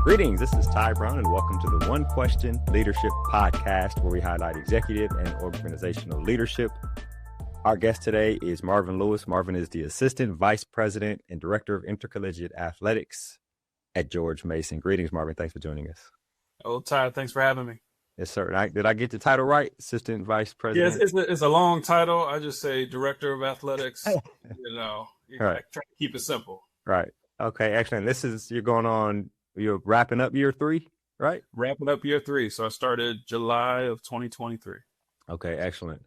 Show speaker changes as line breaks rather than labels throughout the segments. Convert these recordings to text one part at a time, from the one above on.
Greetings, this is Ty Brown, and welcome to the One Question Leadership Podcast, where we highlight executive and organizational leadership. Our guest today is Marvin Lewis. Marvin is the Assistant Vice President and Director of Intercollegiate Athletics at George Mason. Greetings, Marvin. Thanks for joining us.
Oh, Ty, thanks for having me.
Yes, sir. Did I get the title right? Assistant Vice President?
Yes, it's a long title. I just say Director of Athletics. I try to keep it simple.
Right. Okay, excellent. You're wrapping up year 3, right?
Wrapping up year 3. So I started July of 2023.
Okay, excellent.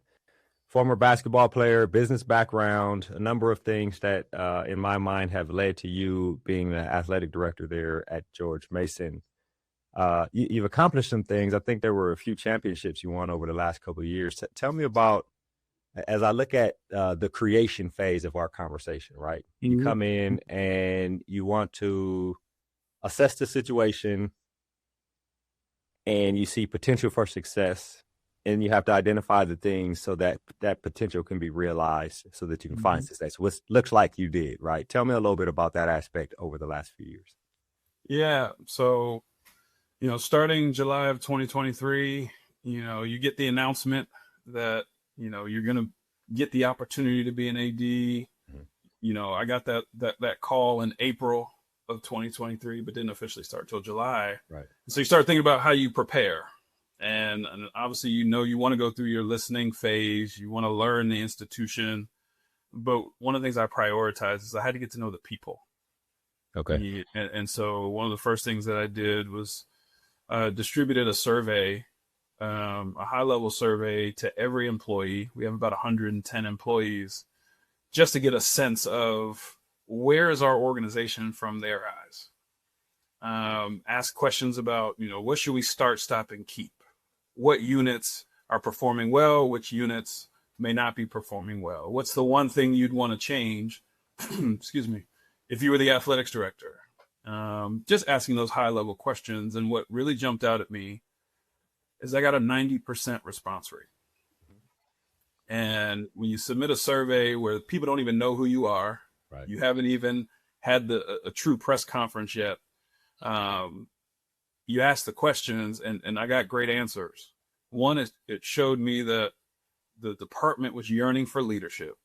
Former basketball player, business background, a number of things that in my mind have led to you being the athletic director there at George Mason. You've accomplished some things. I think there were a few championships you won over the last couple of years. Tell me about, as I look at the creation phase of our conversation, right? Mm-hmm. You come in and you want to assess the situation and you see potential for success, and you have to identify the things so that that potential can be realized so that you can find success, which looks like you did, right? Tell me a little bit about that aspect over the last few years.
Yeah. So, starting July of 2023, you get the announcement that, you're going to get the opportunity to be an AD. Mm-hmm. I got that call in April of 2023, but didn't officially start till July.
Right.
So you start thinking about how you prepare. And obviously, you want to go through your listening phase. You want to learn the institution. But one of the things I prioritize is I had to get to know the people.
Okay.
And so one of the first things that I did was distributed a survey, a high-level survey to every employee. We have about 110 employees, just to get a sense of where is our organization from their eyes. Ask questions about, what should we start, stop, and keep? What units are performing well? Which units may not be performing well? What's the one thing you'd want to change? Excuse me. If you were the athletics director, just asking those high level questions. And what really jumped out at me is I got a 90% response rate. And when you submit a survey where people don't even know who you are, right, you haven't even had a true press conference yet, you ask the questions and I got great answers. One is it showed me that the department was yearning for leadership.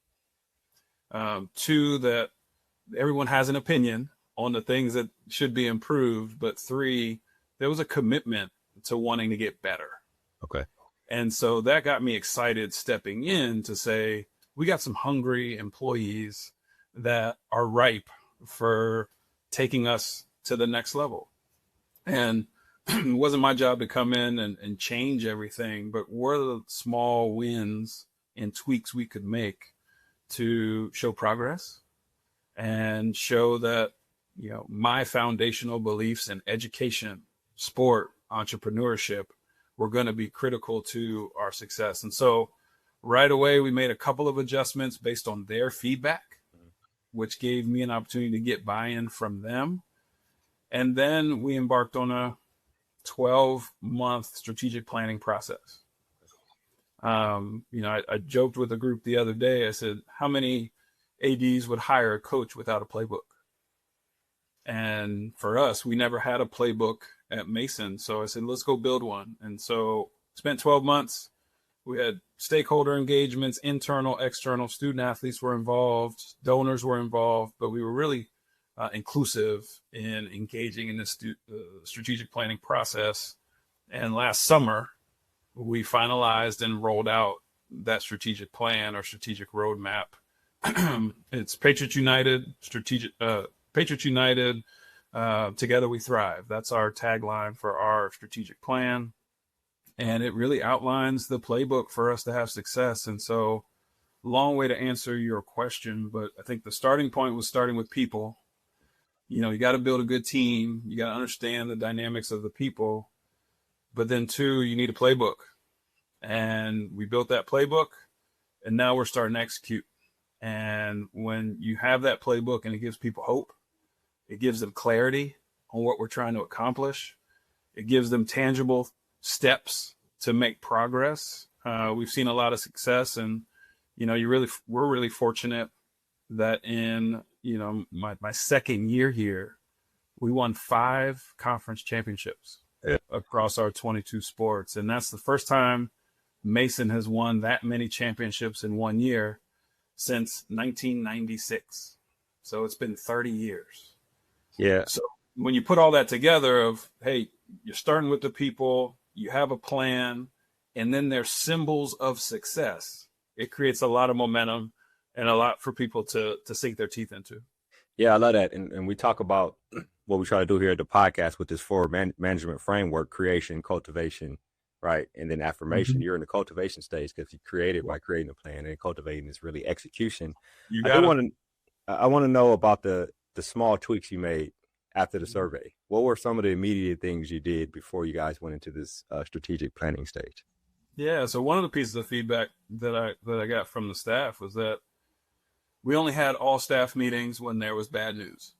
2, that everyone has an opinion on the things that should be improved. But 3, there was a commitment to wanting to get better.
Okay.
And so that got me excited stepping in to say, we got some hungry employees that are ripe for taking us to the next level. And it wasn't my job to come in and change everything, but what are the small wins and tweaks we could make to show progress and show that, my foundational beliefs in education, sport, entrepreneurship were going to be critical to our success. And so right away, we made a couple of adjustments based on their feedback, which gave me an opportunity to get buy-in from them. And then we embarked on a 12-month strategic planning process. I joked with a group the other day. I said, how many ADs would hire a coach without a playbook? And for us, we never had a playbook at Mason. So I said, let's go build one. And so spent 12 months. We had stakeholder engagements, internal, external, student athletes were involved, donors were involved, but we were really inclusive in engaging in this strategic planning process. And last summer, we finalized and rolled out that strategic plan or strategic roadmap. It's Patriots United, Patriots United, Together We Thrive. That's our tagline for our strategic plan. And it really outlines the playbook for us to have success. And so, long way to answer your question, but I think the starting point was starting with people. You got to build a good team. You got to understand the dynamics of the people. But then 2, you need a playbook. And we built that playbook, and now we're starting to execute. And when you have that playbook and it gives people hope, it gives them clarity on what we're trying to accomplish. It gives them tangible steps to make progress. We've seen a lot of success, and we're really fortunate that in my second year here, We won 5 conference championships across our 22 sports. And that's the first time Mason has won that many championships in one year since 1996. So it's been 30 years.
Yeah.
So when you put all that together of, hey, you're starting with the people, you have a plan, and then there's symbols of success, it creates a lot of momentum and a lot for people to sink their teeth into.
Yeah, I love that. And we talk about what we try to do here at the podcast with this forward management framework: creation, cultivation, right? And then affirmation.
Mm-hmm.
You're in the cultivation stage because you create it by creating a plan, and cultivating is really execution.
You
I want to know about the small tweaks you made after the survey. What were some of the immediate things you did before you guys went into this strategic planning stage?
Yeah, so one of the pieces of feedback that I got from the staff was that we only had all staff meetings when there was bad news.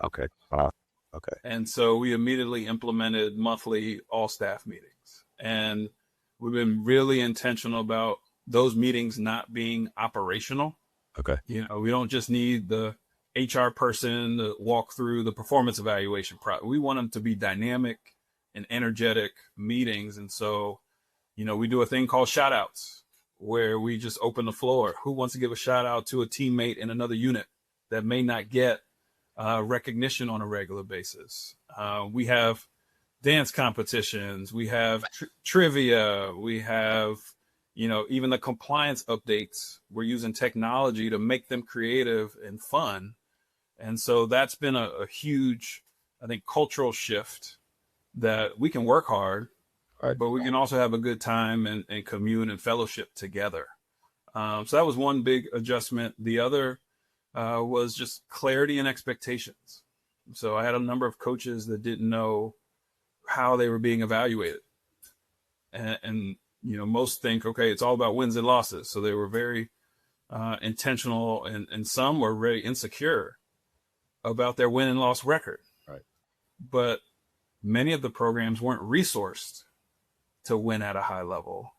Okay. Okay.
And so we immediately implemented monthly all staff meetings. And we've been really intentional about those meetings not being operational.
Okay.
You know, we don't just need the HR person to walk through the performance evaluation process. We want them to be dynamic and energetic meetings. And so, you know, we do a thing called shout outs, where we just open the floor. Who wants to give a shout out to a teammate in another unit that may not get recognition on a regular basis? We have dance competitions. We have trivia. We have, you know, even the compliance updates. We're using technology to make them creative and fun. And so that's been a huge, I think, cultural shift, that we can work hard, right, but we can also have a good time and commune and fellowship together. So that was one big adjustment. The other was just clarity and expectations. So I had a number of coaches that didn't know how they were being evaluated. And you know, most think, okay, it's all about wins and losses. So they were very intentional, and some were very insecure about their win and loss record.
Right.
But many of the programs weren't resourced to win at a high level.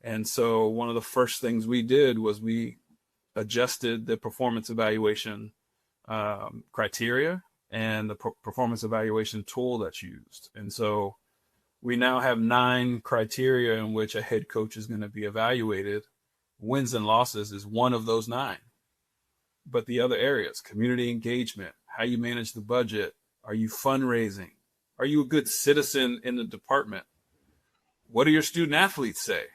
And so one of the first things we did was we adjusted the performance evaluation criteria and the performance evaluation tool that's used. And so we now have 9 criteria in which a head coach is going to be evaluated. Wins and losses is one of those 9. But the other areas, community engagement, how you manage the budget, are you fundraising? Are you a good citizen in the department? What do your student athletes say?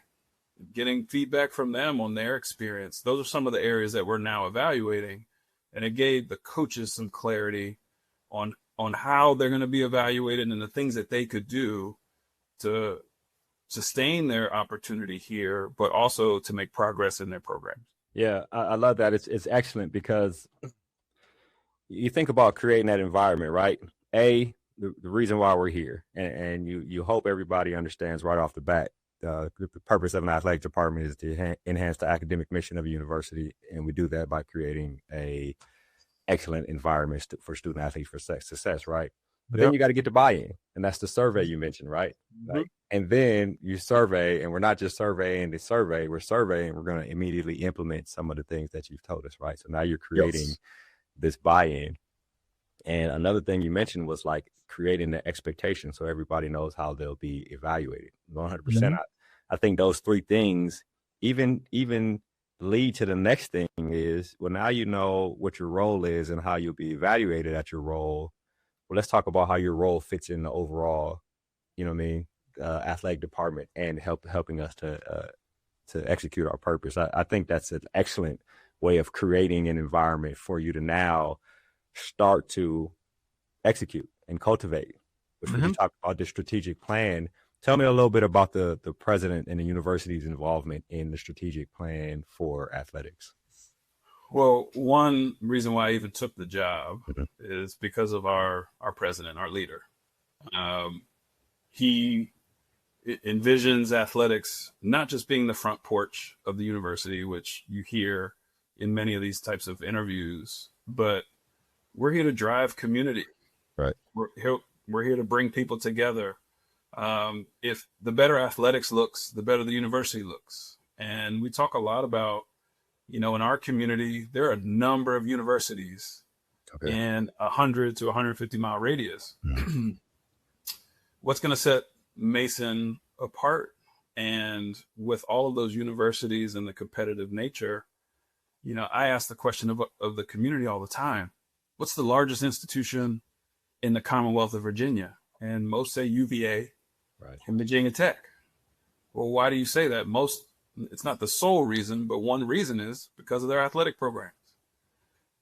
Getting feedback from them on their experience. Those are some of the areas that we're now evaluating. And it gave the coaches some clarity on how they're going to be evaluated and the things that they could do to sustain their opportunity here, but also to make progress in their programs.
Yeah, I love that. It's excellent, because you think about creating that environment, right? The reason why we're here, and you hope everybody understands right off the bat, the purpose of an athletic department is to enhance the academic mission of a university, and we do that by creating a excellent environment for student athletes for success, right? But then you got to get the buy-in, and that's the survey you mentioned, right?
Mm-hmm.
Like, and then you survey, and we're not just surveying the survey, we're surveying, we're going to immediately implement some of the things that you've told us, right? So now you're creating this buy-in. And another thing you mentioned was like creating the expectation so everybody knows how they'll be evaluated. 100%. Mm-hmm. I think those 3 things even lead to the next thing is, well, now you know what your role is and how you'll be evaluated at your role. Well, let's talk about how your role fits in the overall, you know what I mean, athletic department, and helping us to execute our purpose. I think that's an excellent way of creating an environment for you to now start to execute and cultivate, which when you talk about the strategic plan. Tell me a little bit about the president and the university's involvement in the strategic plan for athletics.
Well, one reason why I even took the job is because of our president, our leader. He envisions athletics not just being the front porch of the university, which you hear in many of these types of interviews, but we're here to drive community.
Right.
We're here to bring people together. If the better athletics looks, the better the university looks. And we talk a lot about, you know, in our community, there are a number of universities
Okay.
in 100 to 150 mile radius.
Mm-hmm.
What's going to set Mason apart? And with all of those universities and the competitive nature, I ask the question of the community all the time: what's the largest institution in the Commonwealth of Virginia? And most say UVA,
Right.
and Virginia Tech. Well, why do you say that? It's not the sole reason, but one reason is because of their athletic programs.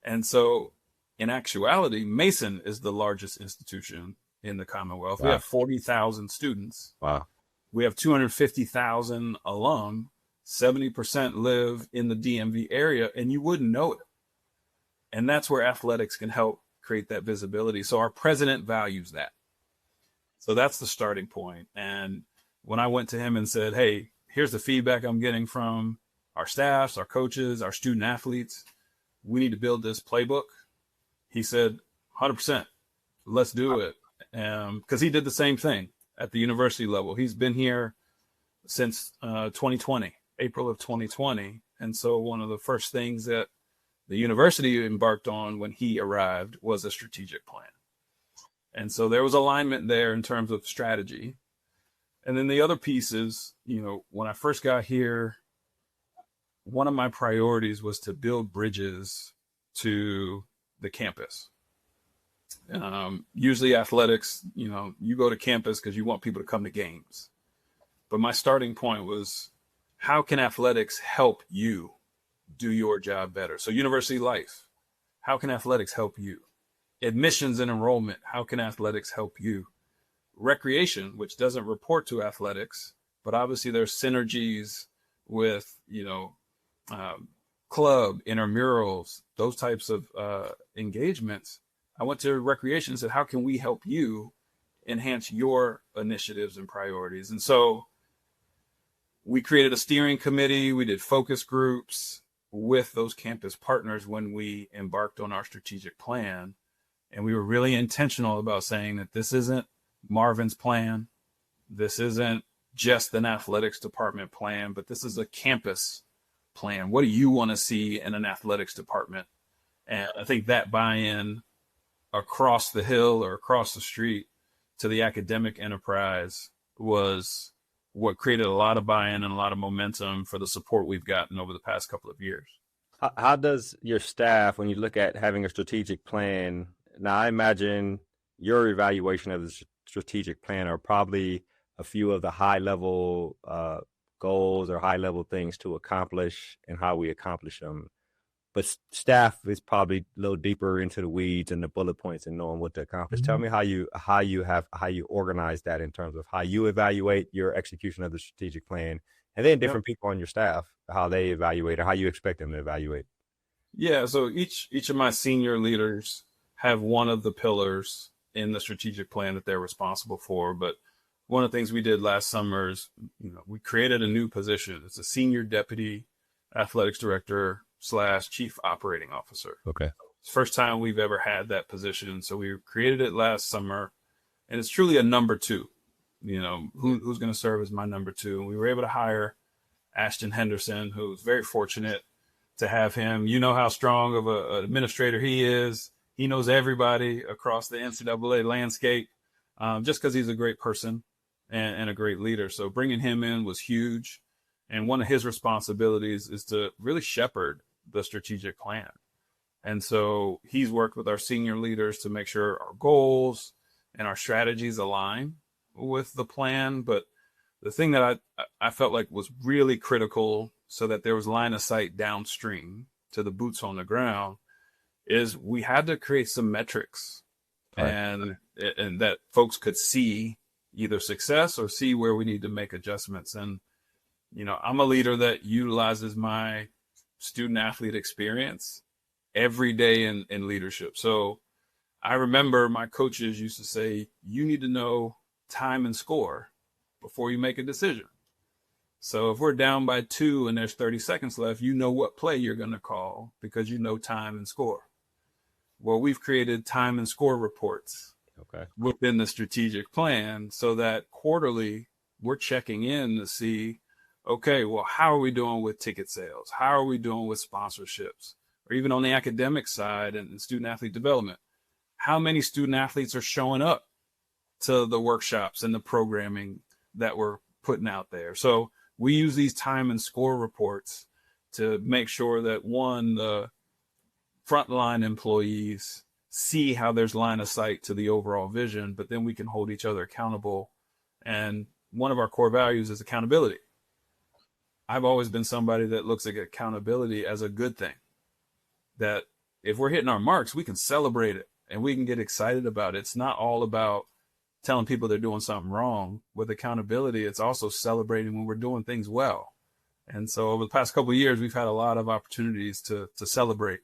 And so in actuality, Mason is the largest institution in the Commonwealth. Wow. We have 40,000 students.
Wow.
We have 250,000 alum. 70% live in the DMV area, and you wouldn't know it. And that's where athletics can help create that visibility. So our president values that. So that's the starting point. And when I went to him and said, hey, here's the feedback I'm getting from our staffs, our coaches, our student athletes, we need to build this playbook. He said, 100%, let's do it. Because he did the same thing at the university level. He's been here since 2020, April of 2020. And so one of the first things that the university embarked on when he arrived was a strategic plan. And so there was alignment there in terms of strategy. And then the other piece is, when I first got here, one of my priorities was to build bridges to the campus. Usually athletics, you go to campus because you want people to come to games. But my starting point was, how can athletics help you do your job better? So university life, how can athletics help you? Admissions and enrollment, how can athletics help you? Recreation, which doesn't report to athletics, but obviously there's synergies with, club, intramurals, those types of engagements. I went to recreation and said, how can we help you enhance your initiatives and priorities? And so we created a steering committee. We did focus groups with those campus partners when we embarked on our strategic plan. And we were really intentional about saying that this isn't Marvin's plan. This isn't just an athletics department plan, but this is a campus plan. What do you want to see in an athletics department? And I think that buy-in across the hill or across the street to the academic enterprise was what created a lot of buy-in and a lot of momentum for the support we've gotten over the past couple of years.
How does your staff, when you look at having a strategic plan, now I imagine your evaluation of the strategic plan are probably a few of the high-level goals or high-level things to accomplish and how we accomplish them. But staff is probably a little deeper into the weeds and the bullet points and knowing what to accomplish. Mm-hmm. Tell me how you organize that in terms of how you evaluate your execution of the strategic plan, and then different people on your staff, how they evaluate or how you expect them to evaluate.
Yeah, so each of my senior leaders have one of the pillars in the strategic plan that they're responsible for. But one of the things we did last summer is, we created a new position. It's a senior deputy athletics director / chief operating officer.
Okay.
It's the first time we've ever had that position. So we created it last summer, and it's truly a number two. Who's going to serve as my number two? And we were able to hire Ashton Henderson, who's very fortunate to have him. You know how strong of an administrator he is. He knows everybody across the NCAA landscape, just because he's a great person and a great leader. So bringing him in was huge. And one of his responsibilities is to really shepherd the strategic plan. And so he's worked with our senior leaders to make sure our goals and our strategies align with the plan. But the thing that I felt like was really critical so that there was line of sight downstream to the boots on the ground is we had to create some metrics, right, and that folks could see either success or see where we need to make adjustments. And, I'm a leader that utilizes my student athlete experience every day in leadership. So I remember my coaches used to say, you need to know time and score before you make a decision. So if we're down by 2 and there's 30 seconds left, you know what play you're going to call because you know time and score. Well, we've created time and score reports within the strategic plan so that quarterly we're checking in to see, okay, well, how are we doing with ticket sales? How are we doing with sponsorships? or even on the academic side and student athlete development, how many student athletes are showing up to the workshops and the programming that we're putting out there? So we use these time and score reports to make sure that, one, the frontline employees see how there's line of sight to the overall vision, but then we can hold each other accountable. And one of our core values is accountability. I've always been somebody that looks at accountability as a good thing, that if we're hitting our marks, we can celebrate it and we can get excited about it. It's not all about telling people they're doing something wrong. With accountability, it's also celebrating when we're doing things well. And so over the past couple of years, we've had a lot of opportunities to celebrate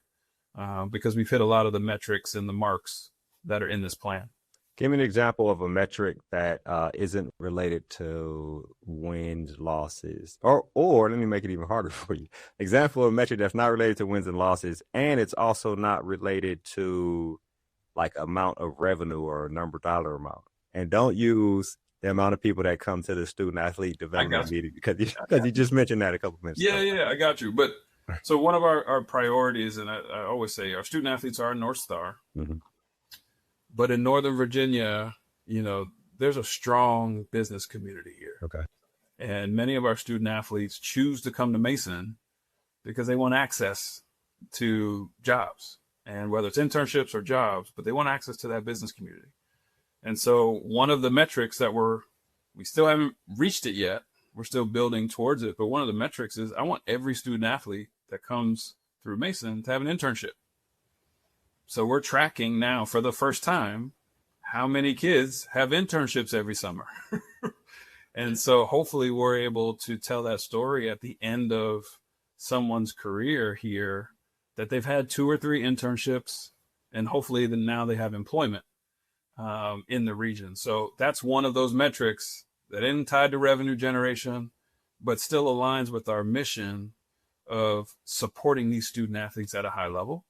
because we've hit a lot of the metrics and the marks that are in this plan.
Give me an example of a metric that isn't related to wins, losses, or let me make it even harder for you. Example of a metric that's not related to wins and losses, and it's also not related to like amount of revenue or dollar amount. And don't use the amount of people that come to the student athlete development meeting because you just mentioned that a couple minutes ago.
Yeah, I got you. But so one of our priorities, and I always say our student athletes are our North Star. Mm-hmm. But in Northern Virginia, there's a strong business community here.
Okay.
And many of our student athletes choose to come to Mason because they want access to jobs, and whether it's internships or jobs, but they want access to that business community. And so one of the metrics that we still haven't reached it yet, we're still building towards it, but one of the metrics is I want every student athlete that comes through Mason to have an internship. So we're tracking now for the first time how many kids have internships every summer. And so hopefully we're able to tell that story at the end of someone's career here, that they've had 2 or 3 internships, and hopefully then now they have employment in the region. So that's one of those metrics that isn't tied to revenue generation, but still aligns with our mission of supporting these student athletes at a high level.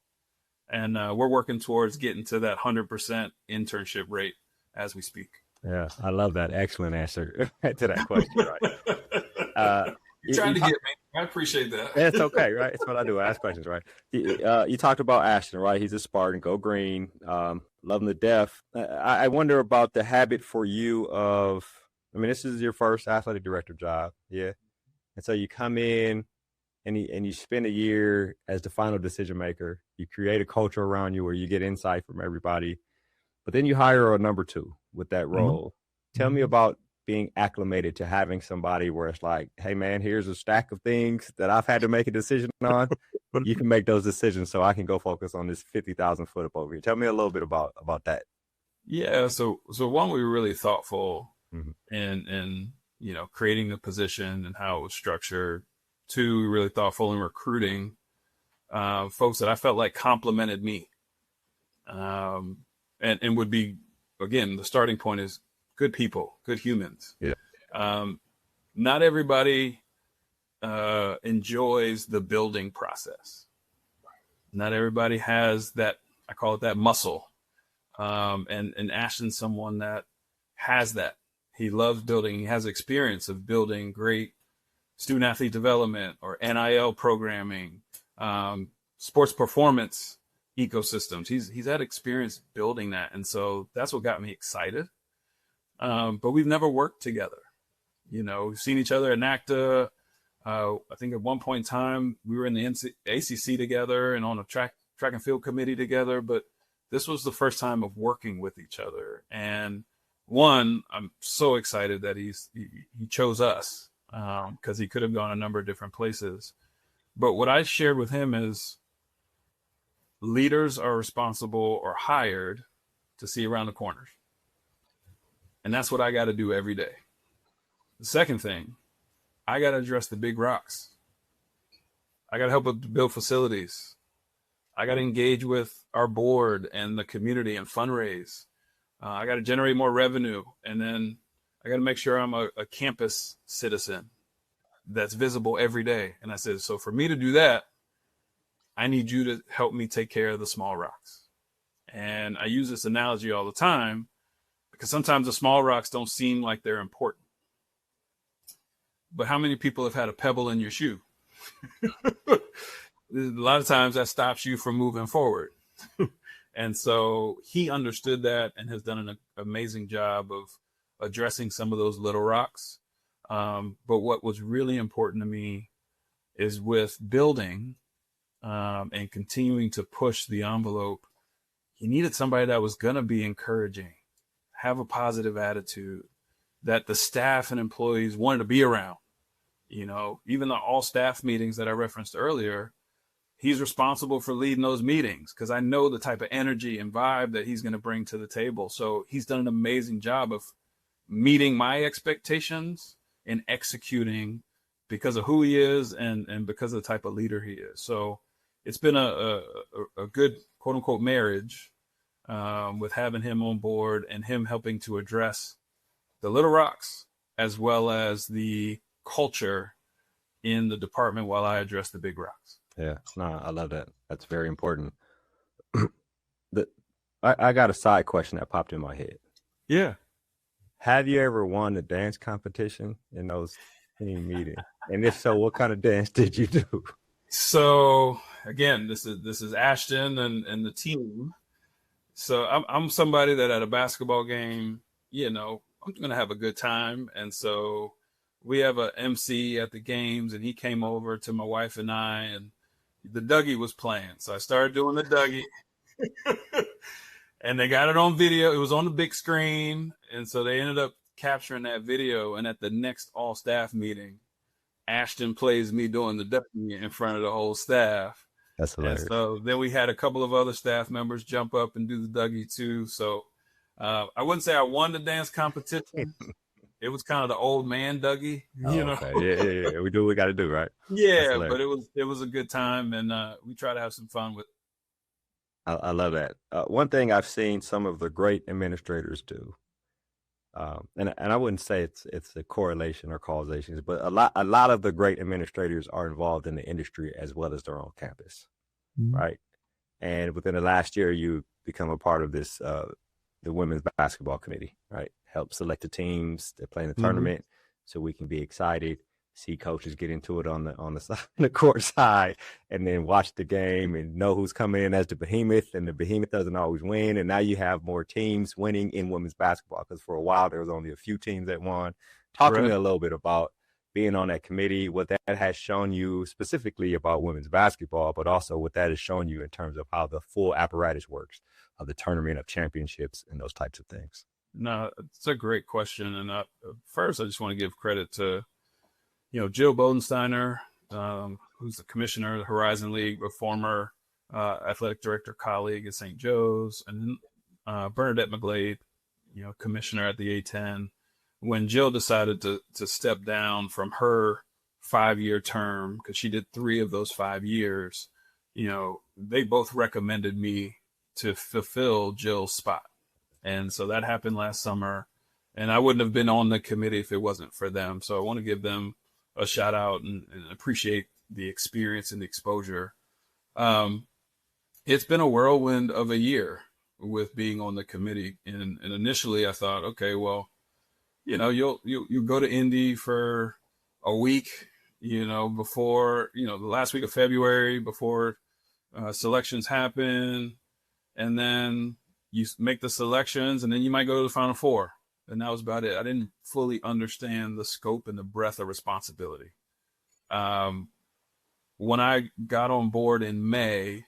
And we're working towards getting to that 100% internship rate as we speak.
Yeah, I love that. Excellent answer to that question. Right.
You're trying to get me. I appreciate that.
It's okay, right? It's what I do. I ask questions, right? You talked about Ashton, right? He's a Spartan. Go green. Love him to death. I wonder about the habit for you of, this is your first athletic director job. Yeah. And so you come in, and you spend a year as the final decision maker. You create a culture around you where you get insight from everybody, but then you hire a number 2 with that role. Mm-hmm. Tell me about being acclimated to having somebody where it's like, hey man, here's a stack of things that I've had to make a decision on. You can make those decisions so I can go focus on this 50,000 foot up over here. Tell me a little bit about that.
Yeah. So one, we were really thoughtful in creating the position and how it was structured. 2, we were really thoughtful in recruiting folks that I felt like complimented me. And would be, again, the starting point is good people, good humans.
Yeah.
Not everybody enjoys the building process. Not everybody has that, I call it that muscle. And Ashton's someone that has that. He loves building. He has experience of building great student athlete development or NIL programming, sports performance ecosystems. He's had experience building that. And so that's what got me excited. But we've never worked together. We've seen each other at NACTA. I think at one point in time we were in the ACC together and on a track and field committee together, but this was the first time of working with each other. And one, I'm so excited that he chose us. Because he could have gone a number of different places. But what I shared with him is leaders are responsible or hired to see around the corners. And that's what I got to do every day. The second thing, I got to address the big rocks. I got to help build facilities. I got to engage with our board and the community and fundraise. I got to generate more revenue. And then I got to make sure I'm a campus citizen that's visible every day. And I said, so for me to do that, I need you to help me take care of the small rocks. And I use this analogy all the time because sometimes the small rocks don't seem like they're important. But how many people have had a pebble in your shoe? a lot of times that stops you from moving forward. And so he understood that and has done an amazing job of addressing some of those little rocks. But what was really important to me is with building and continuing to push the envelope, he needed somebody that was going to be encouraging, have a positive attitude, that the staff and employees wanted to be around. You know, even the all staff meetings that I referenced earlier, he's responsible for leading those meetings because I know the type of energy and vibe that he's going to bring to the table. So he's done an amazing job of meeting my expectations and executing because of who he is and because of the type of leader he is. So it's been a good quote unquote marriage with having him on board and him helping to address the little rocks as well as the culture in the department while I address the big rocks.
Yeah, no, I love that. That's very important. I got a side question that popped in my head.
Yeah.
Have you ever won a dance competition in those team meetings? And if so, what kind of dance did you do?
So again, this is Ashton and the team. So I'm somebody that at a basketball game, you know, I'm going to have a good time. And so we have a MC at the games, and he came over to my wife and I, and the Dougie was playing. So I started doing the Dougie. And they got it on video. It was on the big screen. And so they ended up capturing that video. And at the next all staff meeting, Ashton plays me doing the Dougie in front of the whole staff.
That's hilarious.
And so then we had a couple of other staff members jump up and do the Dougie too. So I wouldn't say I won the dance competition. It was kind of the old man Dougie, you know.
Okay. Yeah. We do what we got to do, right?
Yeah, but it was a good time, and we try to have some fun with it.
I love that. One thing I've seen some of the great administrators do, and I wouldn't say it's a correlation or causation, but a lot of the great administrators are involved in the industry as well as their own campus, right? And within the last year, you become a part of this the women's basketball committee, right? Help select the teams that play in the tournament, so we can be excited. See coaches get into it on the side, the court side, and then watch the game and know who's coming in as the behemoth, and the behemoth doesn't always win. And now you have more teams winning in women's basketball because for a while there was only a few teams that won. Talk to me a little bit about being on that committee, what that has shown you specifically about women's basketball, but also what that has shown you in terms of how the full apparatus works of the tournament, of championships, and those types of things.
No, it's a great question. And first, I just want to give credit to Jill Bodensteiner, who's the commissioner of the Horizon League, a former athletic director colleague at St. Joe's, and Bernadette McGlade, commissioner at the A10. When Jill decided to step down from her 5-year term, because she did 3 of those 5 years, they both recommended me to fulfill Jill's spot. And so that happened last summer, and I wouldn't have been on the committee if it wasn't for them. So I want to give them a shout out and appreciate the experience and the exposure. It's been a whirlwind of a year with being on the committee. And initially I thought, okay, well, you'll go to Indy for a week, before, the last week of February, before selections happen. And then you make the selections, and then you might go to the Final Four. And that was about it. I didn't fully understand the scope and the breadth of responsibility. When I got on board in May,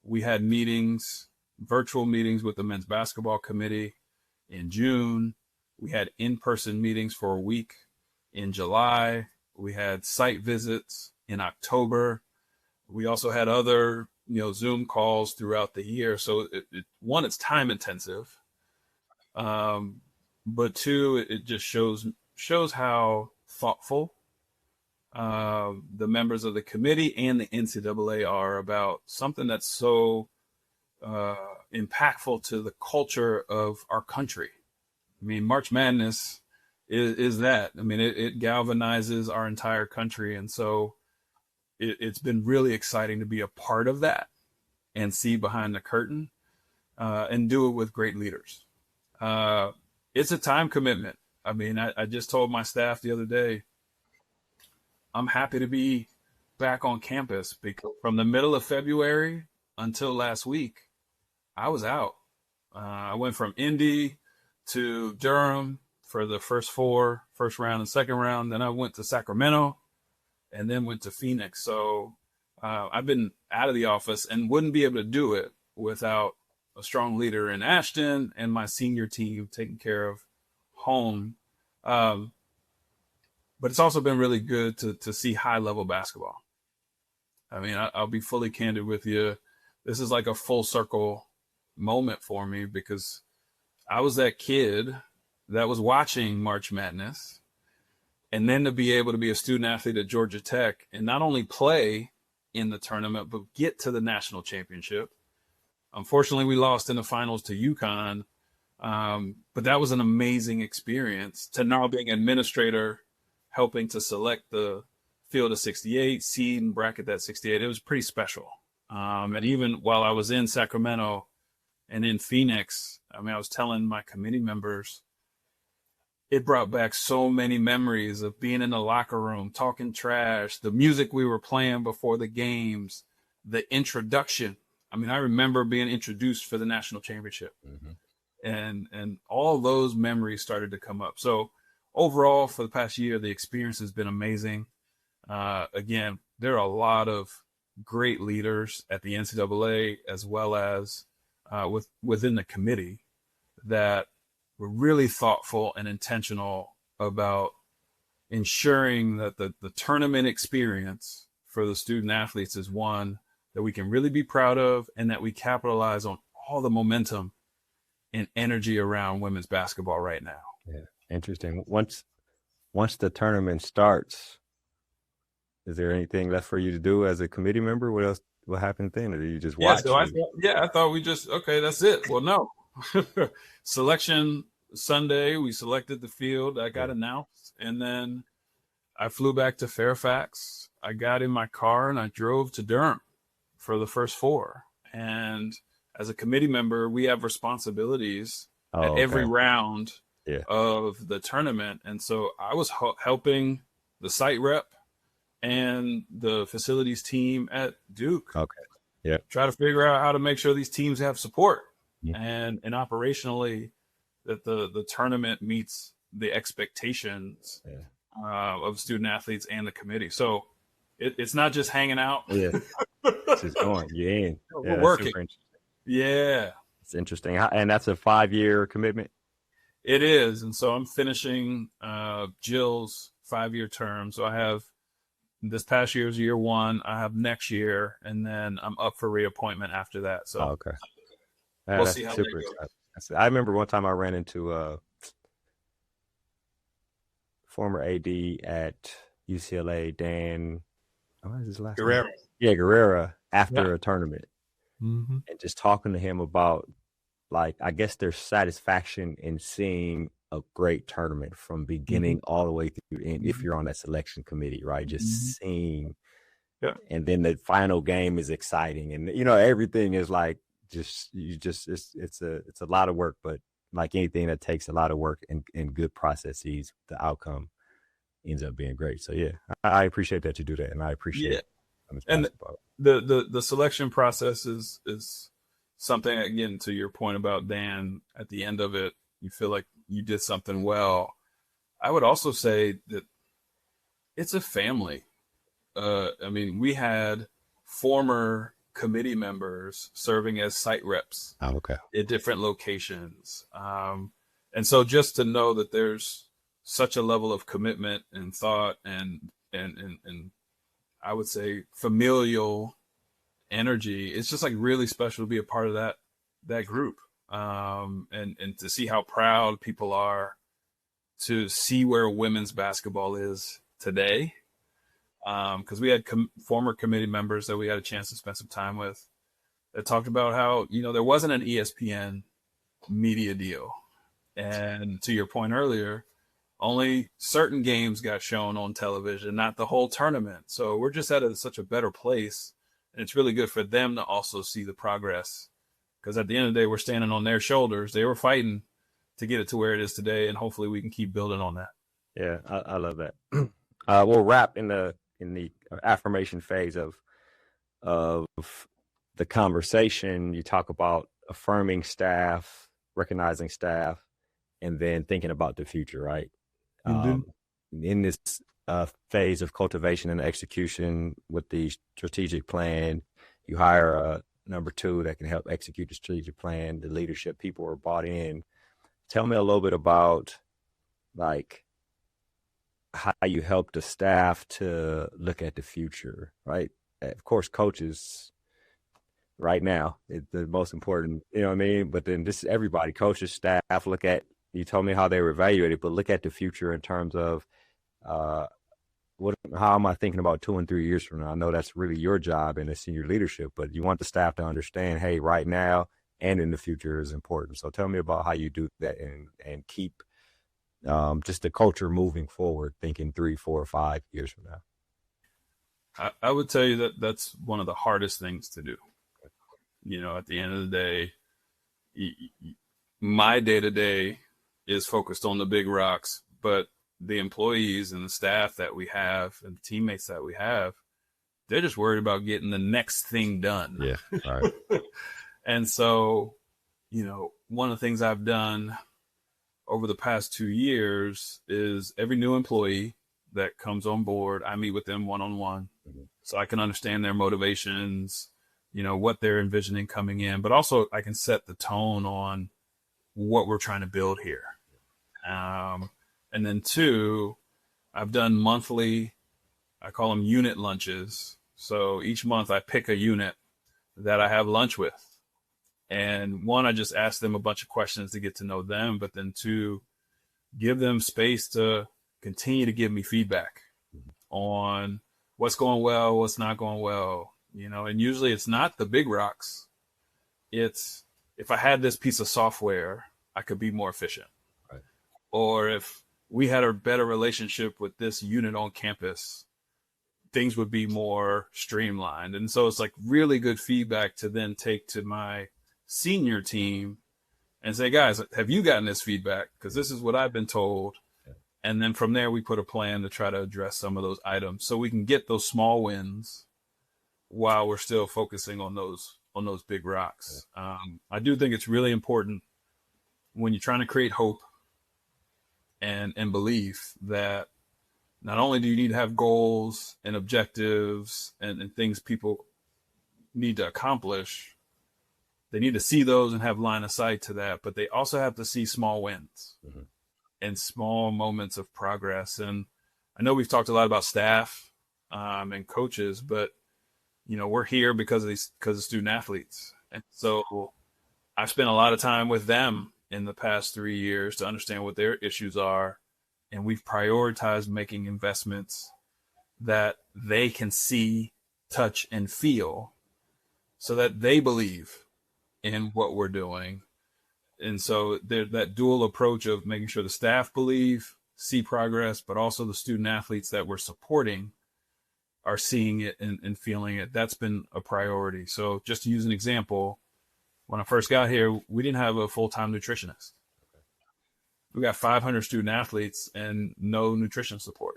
we had meetings, virtual meetings with the men's basketball committee. In June, we had in-person meetings for a week. In July, we had site visits. In October, we also had other, Zoom calls throughout the year. So one, it's time intensive. But 2, it just shows how thoughtful the members of the committee and the NCAA are about something that's so impactful to the culture of our country. I mean, March Madness is that. I mean, it galvanizes our entire country. And so it's been really exciting to be a part of that and see behind the curtain and do it with great leaders. It's a time commitment. I mean, I just told my staff the other day, I'm happy to be back on campus because from the middle of February until last week, I was out. I went from Indy to Durham for the first round and second round. Then I went to Sacramento and then went to Phoenix. So I've been out of the office and wouldn't be able to do it without a strong leader in Ashton and my senior team taking care of home. But it's also been really good to see high level basketball. I mean, I'll be fully candid with you. This is like a full circle moment for me because I was that kid that was watching March Madness, and then to be able to be a student athlete at Georgia Tech and not only play in the tournament, but get to the national championship. Unfortunately, we lost in the finals to UConn, but that was an amazing experience to now being an administrator, helping to select the field of 68, seed and bracket that 68. It was pretty special. And even while I was in Sacramento and in Phoenix, I mean, I was telling my committee members, it brought back so many memories of being in the locker room, talking trash, the music we were playing before the games, the introduction. I mean, I remember being introduced for the national championship, and all those memories started to come up. So overall, for the past year, the experience has been amazing. Again, there are a lot of great leaders at the NCAA as well as within the committee that were really thoughtful and intentional about ensuring that the tournament experience for the student athletes is one that we can really be proud of and that we capitalize on all the momentum and energy around women's basketball right now.
Yeah, interesting. Once the tournament starts, is there anything left for you to do as a committee member? What happens then? Or do you just watch?
I thought we just, okay, that's it. Well, no. Selection Sunday, we selected the field. I got announced, and then I flew back to Fairfax. I got in my car and I drove to Durham for the first four. And as a committee member, we have responsibilities at every round of the tournament. And so I was helping the site rep and the facilities team at Duke. Try to figure out how to make sure these teams have support and operationally that the tournament meets the expectations of student athletes and the committee. So it's not just hanging out.
It's just going. You're in.
We're working.
It's interesting. And that's a 5-year commitment?
It is. And so I'm finishing Jill's 5-year term. So I have this past year's year one. I have next year, and then I'm up for reappointment after that. So we'll see how that goes.
I remember one time I ran into former AD at UCLA, Dan. What is his last name? Guerrera, after a tournament, and just talking to him about, like, I guess their satisfaction in seeing a great tournament from beginning all the way through the end, if you're on that selection committee, right? Just seeing, and then the final game is exciting, and everything is like it's a lot of work, but like anything that takes a lot of work and good processes, the outcome ends up being great. So I appreciate that you do that, and I appreciate it.
And the selection process is something, again, to your point about Dan, at the end of it, you feel like you did something well. I would also say that it's a family. I mean, we had former committee members serving as site reps at different locations. And so just to know that there's such a level of commitment and thought and I would say familial energy, it's just like really special to be a part of that group. And to see how proud people are to see where women's basketball is today. Because we had former committee members that we had a chance to spend some time with that talked about how, there wasn't an ESPN media deal. And to your point earlier, only certain games got shown on television, not the whole tournament. So we're just at such a better place. And it's really good for them to also see the progress. Because at the end of the day, we're standing on their shoulders. They were fighting to get it to where it is today. And hopefully we can keep building on that.
Yeah, I love that. We'll wrap in the the affirmation phase of the conversation, you talk about affirming staff, recognizing staff, and then thinking about the future, right? In this phase of cultivation and execution with the strategic plan, you hire a number two that can help execute the strategic plan. The leadership people are bought in. Tell me a little bit about like how you help the staff to look at the future, right? Of course, coaches right now, it's the most important, you know what I mean? But then this is everybody, coaches, staff, look at, you told me how they were evaluated, but look at the future in terms of how am I thinking about 2 and 3 years from now? I know that's really your job in the senior leadership, but you want the staff to understand, hey, right now and in the future is important. So tell me about how you do that and keep just the culture moving forward, thinking 3, 4, 5 years from now.
I would tell you that that's one of the hardest things to do. You know, at the end of the day, my day-to-day is focused on the big rocks, but the employees and the staff that we have and the teammates that we have, they're just worried about getting the next thing done.
Yeah. All right.
And so, you know, one of the things I've done over the past 2 years is every new employee that comes on board, I meet with them one-on-one so I can understand their motivations, you know, what they're envisioning coming in, but also I can set the tone on what we're trying to build here. And then 2, I've done monthly, I call them unit lunches. So each month I pick a unit that I have lunch with. And 1, I just ask them a bunch of questions to get to know them, but then 2, give them space to continue to give me feedback on what's going well, what's not going well, you know, and usually it's not the big rocks. It's if I had this piece of software, I could be more efficient.
Right.
Or if we had a better relationship with this unit on campus, things would be more streamlined. And so it's like really good feedback to then take to my senior team and say, guys, have you gotten this feedback? Because this is what I've been told. And then from there, we put a plan to try to address some of those items so we can get those small wins while we're still focusing on those big rocks. I do think it's really important when you're trying to create hope and belief that not only do you need to have goals and objectives and things people need to accomplish, they need to see those and have line of sight to that, but they also have to see small wins and small moments of progress. And I know we've talked a lot about staff and coaches, but you know, we're here because of student athletes. And so I've spent a lot of time with them in the past 3 years to understand what their issues are. And we've prioritized making investments that they can see, touch, and feel so that they believe in what we're doing. And so there's that dual approach of making sure the staff believe, see progress, but also the student athletes that we're supporting are seeing it and feeling it. That's been a priority. So just to use an example, when I first got here, we didn't have a full-time nutritionist. We got 500 student athletes and no nutrition support.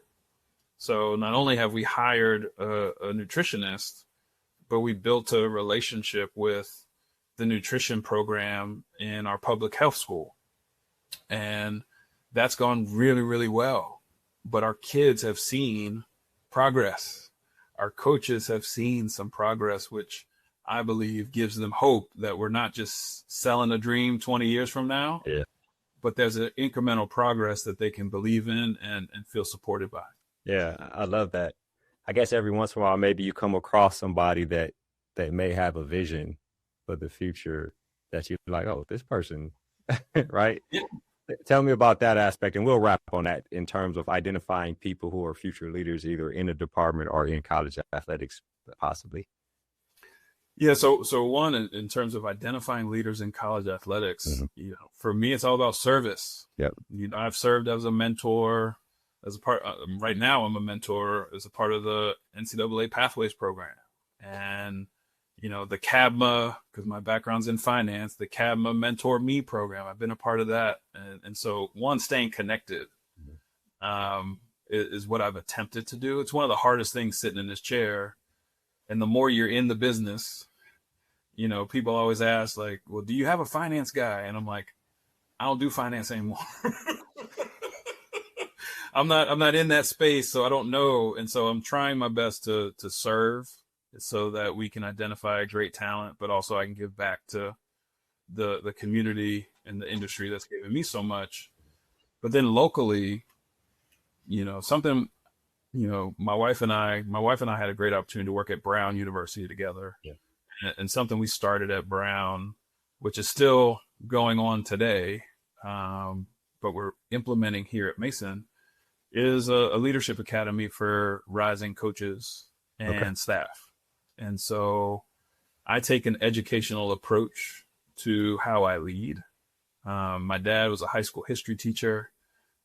So not only have we hired a nutritionist, but we built a relationship with the nutrition program in our public health school. And that's gone really, really well. But our kids have seen progress. Our coaches have seen some progress, which I believe gives them hope that we're not just selling a dream 20 years from now, but there's an incremental progress that they can believe in and feel supported by.
Yeah, I love that. I guess every once in a while, maybe you come across somebody that may have a vision for the future that you're like, oh, this person, right? Yeah. Tell me about that aspect, and we'll wrap on that in terms of identifying people who are future leaders, either in the department or in college athletics, possibly.
Yeah. So one, in terms of identifying leaders in college athletics, you know, for me, it's all about service.
Yep.
You know, I've served as a mentor, as a part. Right now, I'm a mentor as a part of the NCAA Pathways program, and you know, the CABMA, because my background's in finance, the CABMA Mentor Me program. I've been a part of that, and so one, staying connected, is what I've attempted to do. It's one of the hardest things sitting in this chair. And the more you're in the business, you know, people always ask like, well, do you have a finance guy? And I'm like, I don't do finance anymore. I'm not in that space, so I don't know. And so I'm trying my best to serve so that we can identify great talent, but also I can give back to the community and the industry that's given me so much. But then locally, you know, something, you know, my wife and I had a great opportunity to work at Brown University together.
Yeah.
And something we started at Brown, which is still going on today, but we're implementing here at Mason, is a leadership academy for rising coaches and staff. And so I take an educational approach to how I lead. My dad was a high school history teacher.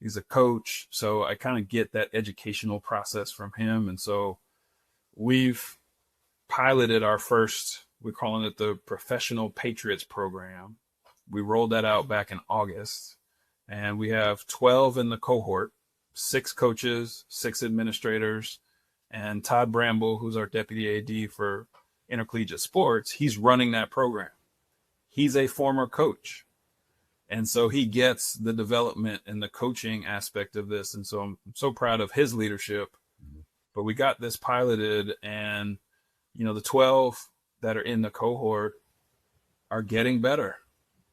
He's a coach. So I kind of get that educational process from him. And so we've piloted our first, we're calling it the Professional Patriots program. We rolled that out back in August, and we have 12 in the cohort, 6 coaches, 6 administrators, and Todd Bramble, who's our deputy AD for Intercollegiate Sports, he's running that program. He's a former coach. And so he gets the development and the coaching aspect of this. And so I'm so proud of his leadership. But we got this piloted, and, you know, the 12 that are in the cohort are getting better.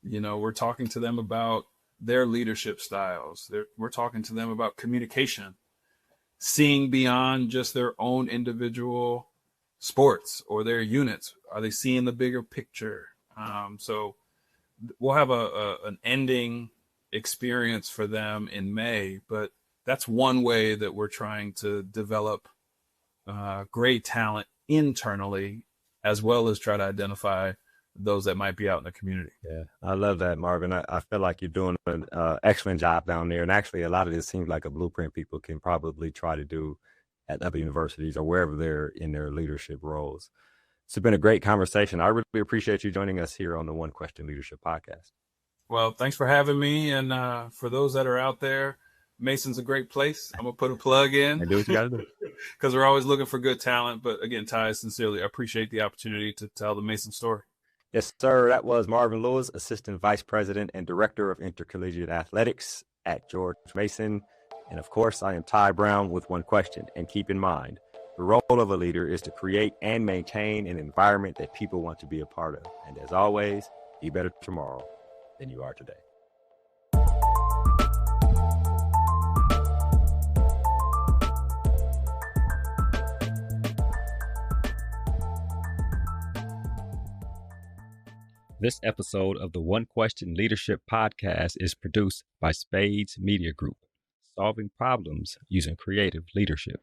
You know, we're talking to them about their leadership styles. We're talking to them about communication, seeing beyond just their own individual sports or their units. Are they seeing the bigger picture? So we'll have an ending experience for them in May, but that's one way that we're trying to develop great talent internally, as well as try to identify those that might be out in the community.
Yeah, I love that, Marvin. I feel like you're doing an excellent job down there. And actually, a lot of this seems like a blueprint people can probably try to do at other universities or wherever they're in their leadership roles. It's been a great conversation. I really appreciate you joining us here on the One Question Leadership Podcast.
Well, thanks for having me. And for those that are out there, Mason's a great place. I'm going to put a plug in.
And do what you got to do.
Because we're always looking for good talent. But again, Ty, sincerely, I appreciate the opportunity to tell the Mason story.
Yes, sir. That was Marvin Lewis, Assistant Vice President and Director of Intercollegiate Athletics at George Mason. And of course, I am Ty Brown with One Question. And keep in mind, the role of a leader is to create and maintain an environment that people want to be a part of. And as always, be better tomorrow than you are today. This episode of the One Question Leadership Podcast is produced by Spades Media Group, solving problems using creative leadership.